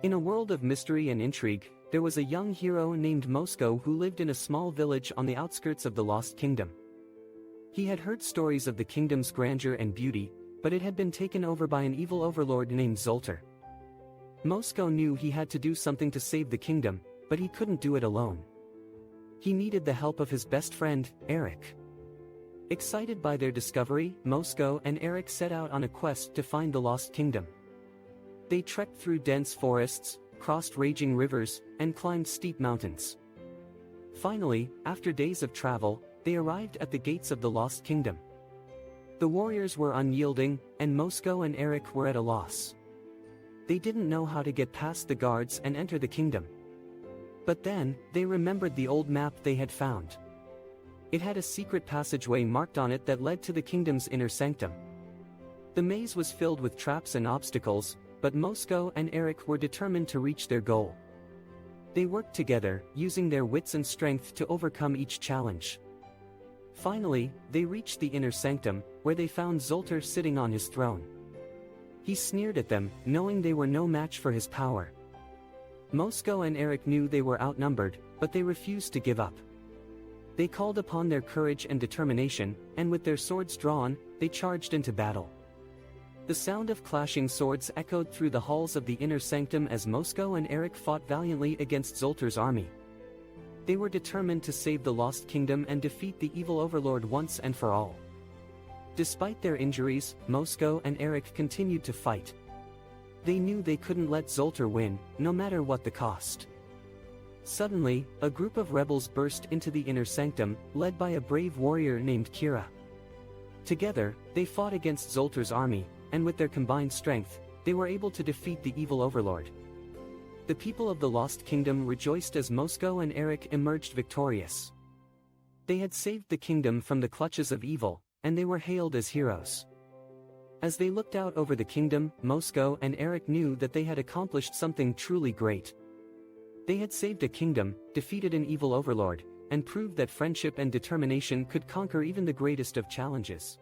In a world of mystery and intrigue, there was a young hero named Moscow who lived in a small village on the outskirts of the Lost Kingdom. He had heard stories of the kingdom's grandeur and beauty, but it had been taken over by an evil overlord named Zoltar. Moscow knew he had to do something to save the kingdom, but he couldn't do it alone. He needed the help of his best friend, Eric. Excited by their discovery, Moscow and Eric set out on a quest to find the Lost Kingdom. They trekked through dense forests, crossed raging rivers, and climbed steep mountains. Finally, after days of travel, they arrived at the gates of the Lost Kingdom. The warriors were unyielding, and Moscow and Eric were at a loss. They didn't know how to get past the guards and enter the kingdom. But then, they remembered the old map they had found. It had a secret passageway marked on it that led to the kingdom's inner sanctum. The maze was filled with traps and obstacles, but Moscow and Eric were determined to reach their goal. They worked together, using their wits and strength to overcome each challenge. Finally, they reached the inner sanctum, where they found Zoltar sitting on his throne. He sneered at them, knowing they were no match for his power. Moscow and Eric knew they were outnumbered, but they refused to give up. They called upon their courage and determination, and with their swords drawn, they charged into battle. The sound of clashing swords echoed through the halls of the inner sanctum as Moscow and Eric fought valiantly against Zoltar's army. They were determined to save the Lost Kingdom and defeat the evil overlord once and for all. Despite their injuries, Moscow and Eric continued to fight. They knew they couldn't let Zoltar win, no matter what the cost. Suddenly, a group of rebels burst into the inner sanctum, led by a brave warrior named Kira. Together, they fought against Zoltar's army, and with their combined strength, they were able to defeat the evil overlord. The people of the Lost Kingdom rejoiced as Moscow and Eric emerged victorious. They had saved the kingdom from the clutches of evil, and they were hailed as heroes. As they looked out over the kingdom, Moscow and Eric knew that they had accomplished something truly great. They had saved a kingdom, defeated an evil overlord, and proved that friendship and determination could conquer even the greatest of challenges.